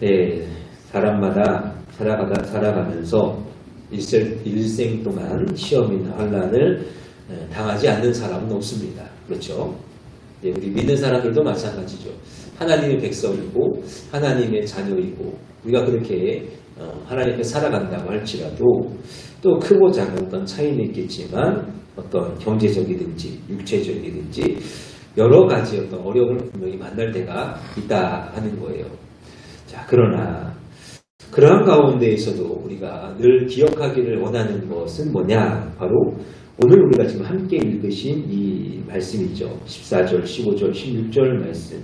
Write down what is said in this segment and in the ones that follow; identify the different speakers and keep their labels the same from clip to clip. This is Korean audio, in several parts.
Speaker 1: 예, 사람마다 살아가면서 일생 동안 시험이나 환난을 당하지 않는 사람은 없습니다. 그렇죠? 예, 우리 믿는 사람들도 마찬가지죠. 하나님의 백성이고 하나님의 자녀이고 우리가 그렇게 하나님께 살아간다고 할지라도 또 크고 작은 어떤 차이는 있겠지만 어떤 경제적이든지 육체적이든지 여러 가지 어떤 어려움을 분명히 만날 때가 있다 하는 거예요. 자, 그러나 그러한 가운데에서도 우리가 늘 기억하기를 원하는 것은 뭐냐? 바로 오늘 우리가 지금 함께 읽으신 이 말씀이죠. 14절, 15절, 16절 말씀.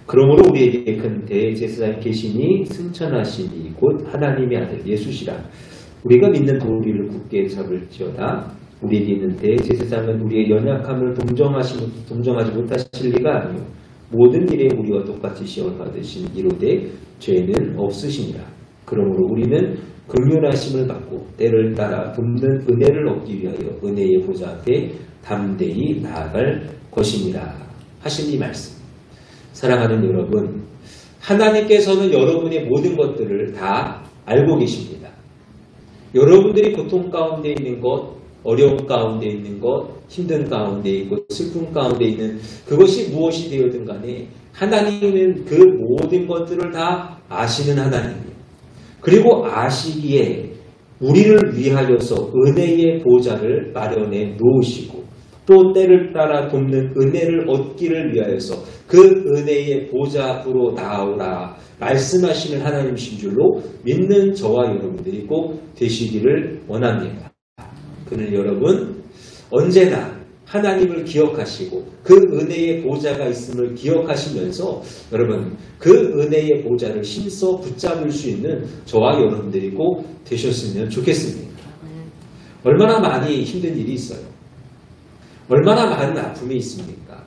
Speaker 1: 그러므로 우리에게 큰 대제사장이 계시니 승천하시니 곧 하나님의 아들 예수시라. 우리가 믿는 도리를 굳게 잡을지어다. 우리에게 있는 대제사장은 우리의 연약함을 동정하지 못하실 리가 아니요 모든 일에 우리와 똑같이 시험을 받으신 이로되 죄는 없으시니라. 그러므로 우리는 긍휼하심을 받고 때를 따라 돕는 은혜를 얻기 위하여 은혜의 보좌 앞에 담대히 나아갈 것이니라 하신 이 말씀. 사랑하는 여러분, 하나님께서는 여러분의 모든 것들을 다 알고 계십니다. 여러분들이 고통 가운데 있는 것, 어려움 가운데 있는 것, 힘든 가운데 있고 슬픔 가운데 있는 그것이 무엇이 되었든 간에 하나님은 그 모든 것들을 다 아시는 하나님이에요. 그리고 아시기에 우리를 위하여서 은혜의 보좌를 마련해 놓으시고 또 때를 따라 돕는 은혜를 얻기를 위하여서 그 은혜의 보좌 앞으로 나오라 말씀하시는 하나님이신 줄로 믿는 저와 여러분들이 꼭 되시기를 원합니다. 그는 여러분 언제나 하나님을 기억하시고 그 은혜의 보좌가 있음을 기억하시면서 여러분 그 은혜의 보좌를 힘써 붙잡을 수 있는 저와 여러분들이 꼭 되셨으면 좋겠습니다. 얼마나 많이 힘든 일이 있어요. 얼마나 많은 아픔이 있습니까?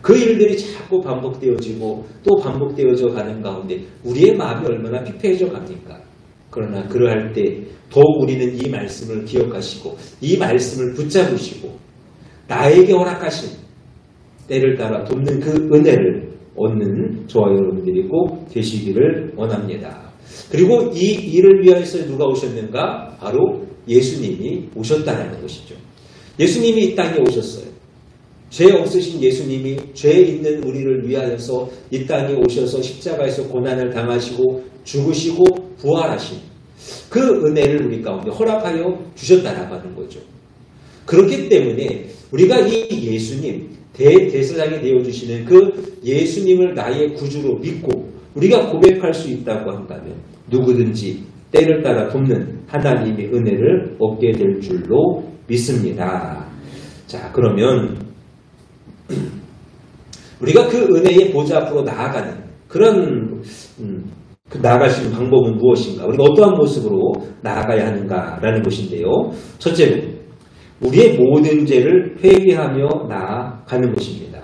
Speaker 1: 그 일들이 자꾸 반복되어지고 또 반복되어져 가는 가운데 우리의 마음이 얼마나 피폐해져 갑니까? 그러나 그러할 때 더욱 우리는 이 말씀을 기억하시고 이 말씀을 붙잡으시고 나에게 허락하신 때를 따라 돕는 그 은혜를 얻는 저와 여러분들이 꼭 되시기를 원합니다. 그리고 이 일을 위해서 누가 오셨는가? 바로 예수님이 오셨다는 것이죠. 예수님이 이 땅에 오셨어요. 죄 없으신 예수님이 죄 있는 우리를 위하여서 이 땅에 오셔서 십자가에서 고난을 당하시고 죽으시고 부활하신 그 은혜를 우리 가운데 허락하여 주셨다라고 하는 거죠. 그렇기 때문에 우리가 이 예수님, 대제사장이 되어주시는 그 예수님을 나의 구주로 믿고 우리가 고백할 수 있다고 한다면 누구든지 때를 따라 돕는 하나님의 은혜를 얻게 될 줄로 믿습니다. 자, 그러면 우리가 그 은혜의 보좌 앞으로 나아가는 그런 나아갈 수 있는 방법은 무엇인가? 우리가 어떠한 모습으로 나아가야 하는가라는 것인데요. 첫째로 우리의 모든 죄를 회개하며 나아가는 것입니다.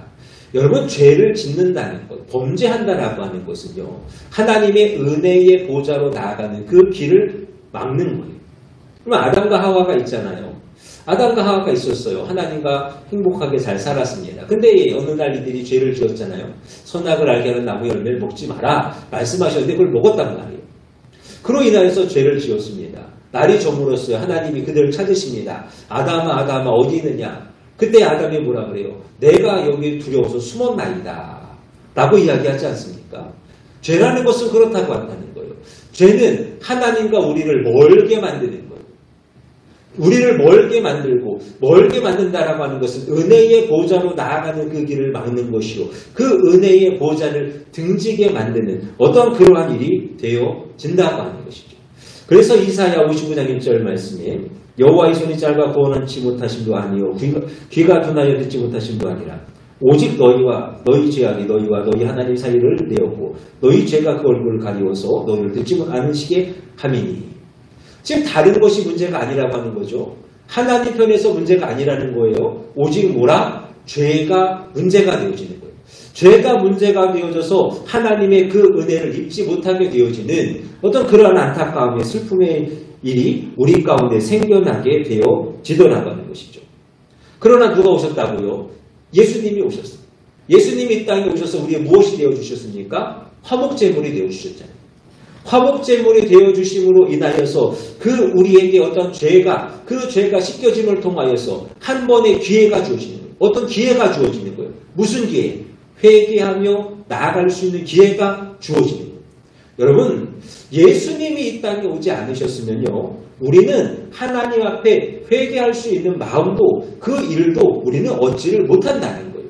Speaker 1: 여러분 죄를 짓는다는 것, 범죄한다라고 하는 것은요. 하나님의 은혜의 보좌로 나아가는 그 길을 막는 거예요. 그러면 아담과 하와가 있잖아요. 아담과 하와가 있었어요. 하나님과 행복하게 잘 살았습니다. 근데 어느 날 이들이 죄를 지었잖아요. 선악을 알게 하는 나무 열매를 먹지 마라 말씀하셨는데 그걸 먹었단 말이에요. 그로 인하여서 죄를 지었습니다. 날이 저물었어요. 하나님이 그들을 찾으십니다. 아담아 아담아 어디 있느냐. 그때 아담이 뭐라 그래요? 내가 여기 두려워서 숨었나이다 라고 이야기하지 않습니까? 죄라는 것은 그렇다고 한다는 거예요. 죄는 하나님과 우리를 멀게 만드는 거예요. 우리를 멀게 만들고 멀게 만든다라고 하는 것은 은혜의 보좌로 나아가는 그 길을 막는 것이요. 그 은혜의 보좌를 등지게 만드는 어떤 그러한 일이 되어진다고 하는 것이죠. 그래서 이사야 59장 1절 말씀에 여호와의 손이 짧아 구원하지 못하심도 아니요 귀가 둔하여 듣지 못하심도 아니라 오직 너희 죄악이 너희와 너희 하나님 사이를 내었고 너희 죄가 그 얼굴을 가리워서 너희를 듣지 않으시게 함이니. 지금 다른 것이 문제가 아니라고 하는 거죠. 하나님 편에서 문제가 아니라는 거예요. 오직 뭐라? 죄가 문제가 되어지는 거예요. 죄가 문제가 되어져서 하나님의 그 은혜를 입지 못하게 되어지는 어떤 그러한 안타까움의 슬픔의 일이 우리 가운데 생겨나게 되어지더라고 하는 것이죠. 그러나 누가 오셨다고요? 예수님이 오셨어요. 예수님이 이 땅에 오셔서 우리의 무엇이 되어주셨습니까? 화목제물이 되어주셨잖아요. 화목제물이 되어주심으로 인하여서 그 우리에게 어떤 죄가, 그 죄가 씻겨짐을 통하여서 한 번의 기회가 주어지는 거예요. 어떤 기회가 주어지는 거예요. 무슨 기회? 회개하며 나아갈 수 있는 기회가 주어지는 거예요. 여러분, 예수님이 이 땅에 오지 않으셨으면요, 우리는 하나님 앞에 회개할 수 있는 마음도 그 일도 우리는 얻지를 못한다는 거예요.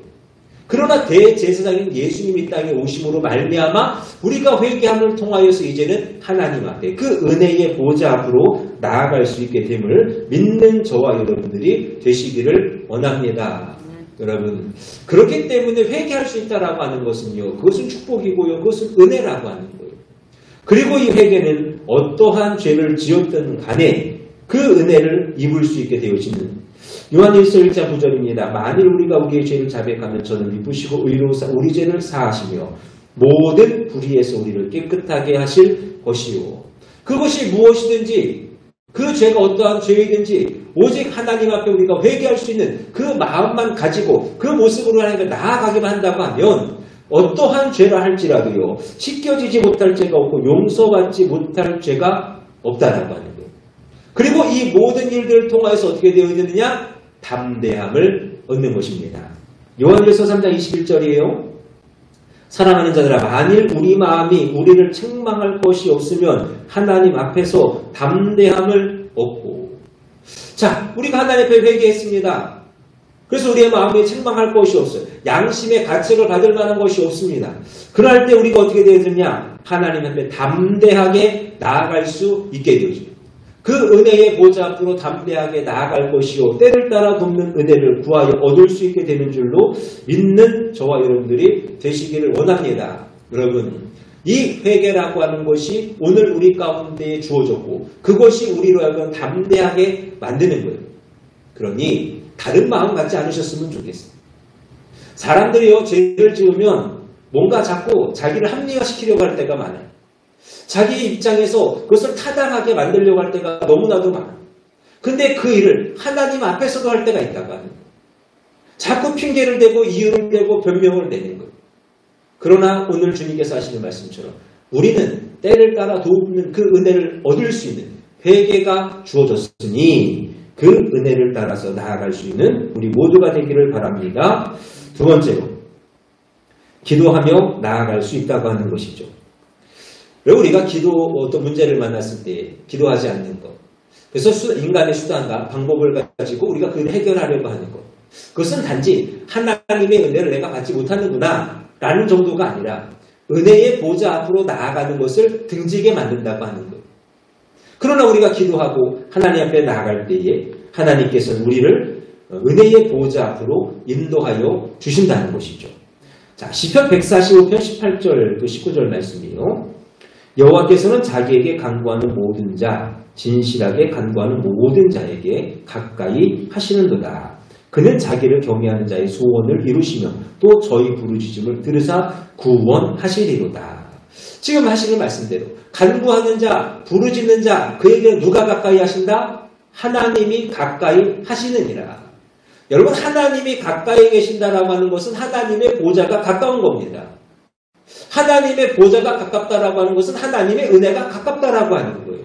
Speaker 1: 그러나 대제사장인 예수님이 이 땅에 오심으로 말미암아 우리가 회개함을 통하여서 이제는 하나님 앞에 그 은혜의 보좌 앞으로 나아갈 수 있게 됨을 믿는 저와 여러분들이 되시기를 원합니다. 여러분, 그렇기 때문에 회개할 수 있다라고 하는 것은요, 그것은 축복이고요, 그것은 은혜라고 하는 거예요. 그리고 이 회개는 어떠한 죄를 지었든 간에 그 은혜를 입을 수 있게 되어지는 요한일서 1장 9절입니다. 만일 우리가 우리의 죄를 자백하면 저는 미쁘시고 의로우사 우리 죄를 사하시며 모든 불의에서 우리를 깨끗하게 하실 것이요. 그것이 무엇이든지 그 죄가 어떠한 죄이든지 오직 하나님 앞에 우리가 회개할 수 있는 그 마음만 가지고 그 모습으로 하나님께 나아가기만 한다고 하면 어떠한 죄라 할지라도요, 씻겨지지 못할 죄가 없고 용서받지 못할 죄가 없다라고 하는 거예요. 그리고 이 모든 일들을 통하여서 어떻게 되어야 되느냐? 담대함을 얻는 것입니다. 요한일서 3장 21절이에요. 사랑하는 자들아, 만일 우리 마음이 우리를 책망할 것이 없으면 하나님 앞에서 담대함을 얻고. 자, 우리가 하나님 앞에 회개했습니다. 그래서 우리의 마음에 책망할 것이 없어요. 양심의 가책을 받을 만한 것이 없습니다. 그럴 때 우리가 어떻게 되어야 되느냐? 하나님 앞에 담대하게 나아갈 수 있게 되어집니다. 그 은혜의 보좌 앞으로 담대하게 나아갈 것이요, 때를 따라 돕는 은혜를 구하여 얻을 수 있게 되는 줄로 믿는 저와 여러분들이 되시기를 원합니다. 여러분, 이 회개라고 하는 것이 오늘 우리 가운데에 주어졌고 그것이 우리로 하여금 담대하게 만드는 거예요. 그러니 다른 마음 갖지 않으셨으면 좋겠어요. 사람들이요, 죄를 지으면 뭔가 자꾸 자기를 합리화시키려고 할 때가 많아요. 자기 입장에서 그것을 타당하게 만들려고 할 때가 너무나도 많아요. 근데 그 일을 하나님 앞에서도 할 때가 있다고 하는 거예요. 자꾸 핑계를 대고 이유를 대고 변명을 내는 거예요. 그러나 오늘 주님께서 하시는 말씀처럼 우리는 때를 따라 돕는 그 은혜를 얻을 수 있는 회개가 주어졌으니 그 은혜를 따라서 나아갈 수 있는 우리 모두가 되기를 바랍니다. 두 번째로, 기도하며 나아갈 수 있다고 하는 것이죠. 왜 우리가 어떤 문제를 만났을 때 기도하지 않는 것. 그래서 인간의 수단과 방법을 가지고 우리가 그걸 해결하려고 하는 것. 그것은 단지 하나님의 은혜를 내가 받지 못하는구나 라는 정도가 아니라 은혜의 보좌 앞으로 나아가는 것을 등지게 만든다고 하는 거예요. 그러나 우리가 기도하고 하나님 앞에 나아갈 때에 하나님께서는 우리를 은혜의 보좌 앞으로 인도하여 주신다는 것이죠. 자, 시편 145편 18절 또 19절 말씀이에요. 여호와께서는 자기에게 간구하는 모든 자, 진실하게 간구하는 모든 자에게 가까이 하시는도다. 그는 자기를 경외하는 자의 소원을 이루시며 또 저희 부르짖음을 들으사 구원하시리로다. 지금 하시는 말씀대로 간구하는 자, 부르짖는 자, 그에게 누가 가까이 하신다? 하나님이 가까이 하시느니라. 여러분, 하나님이 가까이 계신다라고 하는 것은 하나님의 보좌가 가까운 겁니다. 하나님의 보좌가 가깝다라고 하는 것은 하나님의 은혜가 가깝다라고 하는 거예요.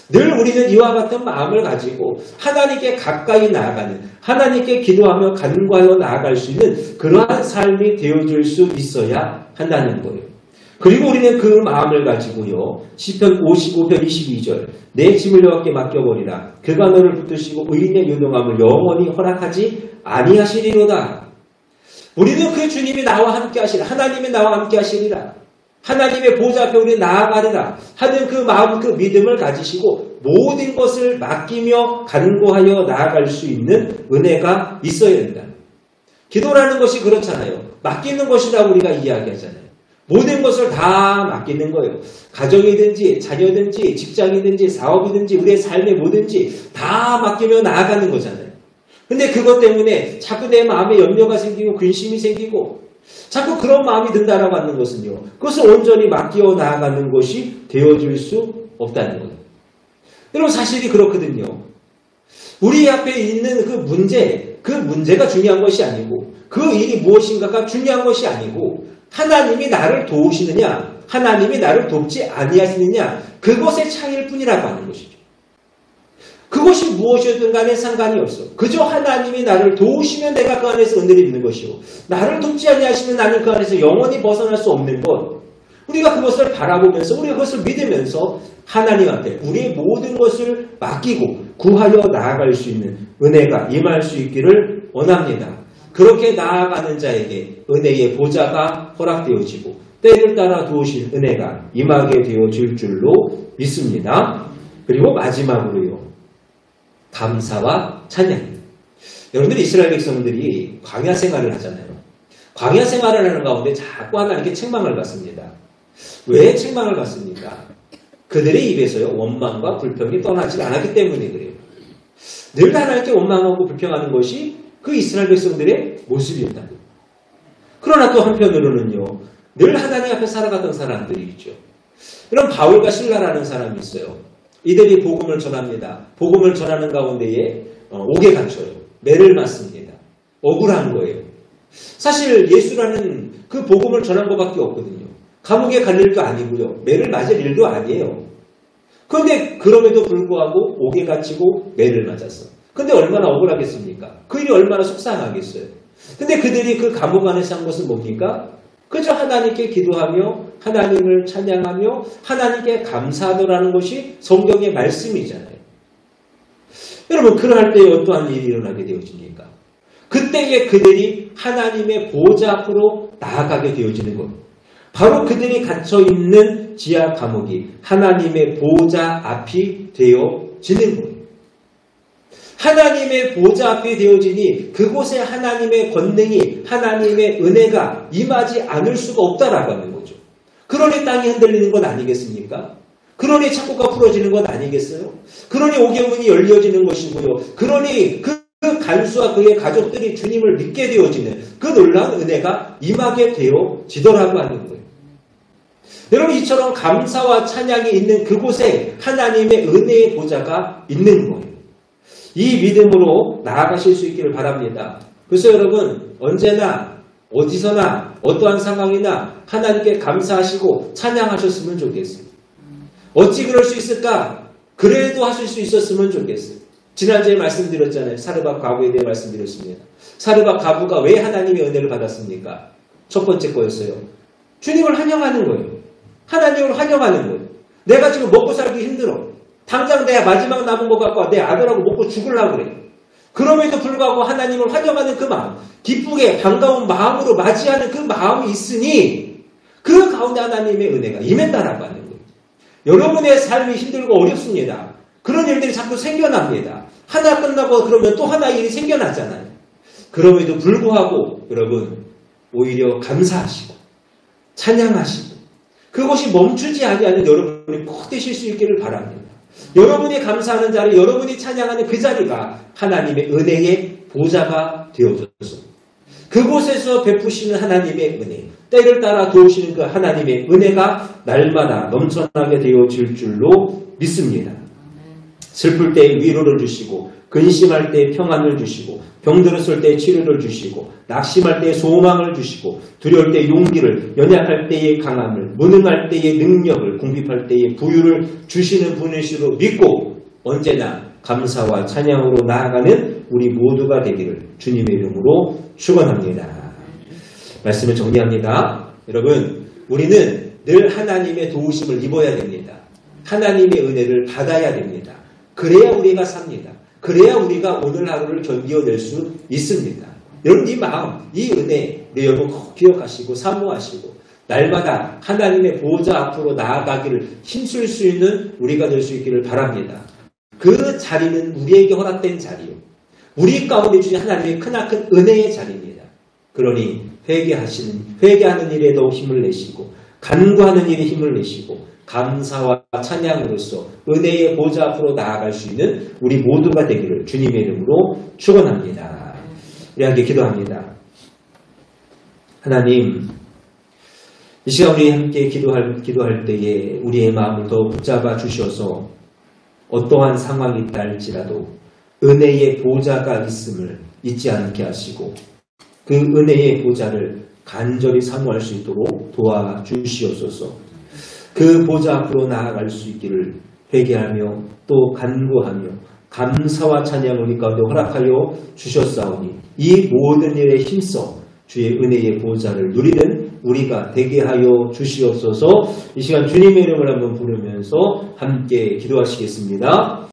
Speaker 1: 늘 우리는 이와 같은 마음을 가지고 하나님께 가까이 나아가는, 하나님께 기도하며 간구하여 나아갈 수 있는 그러한 삶이 되어줄 수 있어야 한다는 거예요. 그리고 우리는 그 마음을 가지고요, 시편 55편 22절 내 짐을 여호와께 맡겨버리라. 그가 너를 붙드시고 의인의 요동함을 영원히 허락하지 아니하시리로다. 우리는 그 주님이 나와 함께 하시리라. 하나님이 나와 함께 하시리라. 하나님의 보좌 앞에 우리 나아가리라 하는 그 마음, 그 믿음을 가지시고 모든 것을 맡기며 간구하여 나아갈 수 있는 은혜가 있어야 된다. 기도라는 것이 그렇잖아요. 맡기는 것이라고 우리가 이야기하잖아요. 모든 것을 다 맡기는 거예요. 가정이든지 자녀든지 직장이든지 사업이든지 우리의 삶의 뭐든지 다 맡기며 나아가는 거잖아요. 근데 그것 때문에 자꾸 내 마음에 염려가 생기고 근심이 생기고 자꾸 그런 마음이 든다라고 하는 것은요, 그것을 온전히 맡겨 나아가는 것이 되어줄 수 없다는 거예요. 여러분, 사실이 그렇거든요. 우리 앞에 있는 그 문제가 중요한 것이 아니고 그 일이 무엇인가가 중요한 것이 아니고 하나님이 나를 도우시느냐, 하나님이 나를 돕지 아니하시느냐 그것의 차이일 뿐이라고 하는 것이죠. 그것이 무엇이든 간에 상관이 없어. 그저 하나님이 나를 도우시면 내가 그 안에서 은혜를 입는 것이고 나를 돕지 아니하시면 나는 그 안에서 영원히 벗어날 수 없는 것. 우리가 그것을 바라보면서 우리가 그것을 믿으면서 하나님 앞에 우리의 모든 것을 맡기고 구하여 나아갈 수 있는 은혜가 임할 수 있기를 원합니다. 그렇게 나아가는 자에게 은혜의 보좌가 허락되어지고 때를 따라 도우신 은혜가 임하게 되어질 줄로 믿습니다. 그리고 마지막으로요. 감사와 찬양. 여러분들 이스라엘 백성들이 광야 생활을 하잖아요. 광야 생활을 하는 가운데 자꾸 하나님께 책망을 받습니다. 왜 책망을 받습니까? 그들의 입에서요 원망과 불평이 떠나지 않았기 때문에 그래요. 늘 하나님께 원망하고 불평하는 것이 그 이스라엘 백성들의 모습이었다고. 그러나 또 한편으로는요 늘 하나님 앞에 살아갔던 사람들이 있죠. 그럼 바울과 실라라는 사람이 있어요. 이들이 복음을 전합니다. 복음을 전하는 가운데에 옥에 갇혀요. 매를 맞습니다. 억울한 거예요. 사실 예수라는 그 복음을 전한 것밖에 없거든요. 감옥에 갈 일도 아니고요. 매를 맞을 일도 아니에요. 그런데 그럼에도 불구하고 옥에 갇히고 매를 맞았어. 근데 얼마나 억울하겠습니까? 그 일이 얼마나 속상하겠어요. 근데 그들이 그 감옥 안에서 한 것은 뭡니까? 그저 하나님께 기도하며 하나님을 찬양하며 하나님께 감사하더라는 것이 성경의 말씀이잖아요. 여러분 그러할 때에 어떠한 일이 일어나게 되어집니까? 그때에 그들이 하나님의 보좌 앞으로 나아가게 되어지는 것. 바로 그들이 갇혀있는 지하 감옥이 하나님의 보좌 앞이 되어지는 거예요. 하나님의 보좌 앞이 되어지니 그곳에 하나님의 권능이 하나님의 은혜가 임하지 않을 수가 없다라고 하는 거죠. 그러니 땅이 흔들리는 것 아니겠습니까? 그러니 창고가 풀어지는 것 아니겠어요? 그러니 옥의 문이 열려지는 것이고요. 그러니 그 간수와 그의 가족들이 주님을 믿게 되어지는 그 놀라운 은혜가 임하게 되어지더라고 하는 거예요. 여러분 이처럼 감사와 찬양이 있는 그곳에 하나님의 은혜의 보좌가 있는 거예요. 이 믿음으로 나아가실 수 있기를 바랍니다. 그래서 여러분 언제나 어디서나 어떠한 상황이나 하나님께 감사하시고 찬양하셨으면 좋겠어요. 어찌 그럴 수 있을까? 그래도 하실 수 있었으면 좋겠어요. 지난주에 말씀드렸잖아요. 사르밧 과부에 대해 말씀드렸습니다. 사르밧 과부가 왜 하나님의 은혜를 받았습니까? 첫 번째 거였어요. 주님을 환영하는 거예요. 하나님을 환영하는 거예요. 내가 지금 먹고 살기 힘들어. 당장 내가 마지막 남은 것 갖고 내 아들하고 먹고 죽으려고 그래. 그럼에도 불구하고 하나님을 환영하는 그 마음, 기쁘게 반가운 마음으로 맞이하는 그 마음이 있으니 그 가운데 하나님의 은혜가 임했다라고 하는 거예요. 여러분의 삶이 힘들고 어렵습니다. 그런 일들이 자꾸 생겨납니다. 하나 끝나고 그러면 또 하나 일이 생겨나잖아요. 그럼에도 불구하고 여러분 오히려 감사하시고 찬양하시고 그것이 멈추지 아니하는 여러분이 꼭 되실 수 있기를 바랍니다. 여러분이 감사하는 자리, 여러분이 찬양하는 그 자리가 하나님의 은혜의 보좌가 되어져서 그곳에서 베푸시는 하나님의 은혜, 때를 따라 도우시는 그 하나님의 은혜가 날마다 넘쳐나게 되어질 줄로 믿습니다. 슬플 때 위로를 주시고 근심할 때 평안을 주시고 병들었을 때 치료를 주시고 낙심할 때 소망을 주시고 두려울 때 용기를 연약할 때의 강함을 무능할 때의 능력을 궁핍할 때의 부유를 주시는 분이시로 믿고 언제나 감사와 찬양으로 나아가는 우리 모두가 되기를 주님의 이름으로 축원합니다. 말씀을 정리합니다. 여러분 우리는 늘 하나님의 도우심을 입어야 됩니다. 하나님의 은혜를 받아야 됩니다. 그래야 우리가 삽니다. 그래야 우리가 오늘 하루를 견뎌낼 수 있습니다. 여러분 이 마음, 이 은혜 여러분 꼭 기억하시고 사모하시고 날마다 하나님의 보좌 앞으로 나아가기를 힘쓸 수 있는 우리가 될 수 있기를 바랍니다. 그 자리는 우리에게 허락된 자리요. 우리 가운데 주신 하나님의 크나큰 은혜의 자리입니다. 그러니 회개하는 일에도 힘을 내시고 간구하는 일에 힘을 내시고 감사와 찬양으로서 은혜의 보좌 앞으로 나아갈 수 있는 우리 모두가 되기를 주님의 이름으로 축원합니다. 우리 함께 기도합니다. 하나님, 이 시간 우리 함께 기도할 때에 우리의 마음을 더 붙잡아 주셔서 어떠한 상황이 있다 할지라도 은혜의 보좌가 있음을 잊지 않게 하시고 그 은혜의 보좌를 간절히 사모할 수 있도록 도와주시옵소서. 그 보좌 앞으로 나아갈 수 있기를 회개하며 또 간구하며 감사와 찬양을 우리 가운데 허락하여 주셨사오니 이 모든 일에 힘써 주의 은혜의 보좌를 누리는 우리가 되게 하여 주시옵소서. 이 시간 주님의 이름을 한번 부르면서 함께 기도하시겠습니다.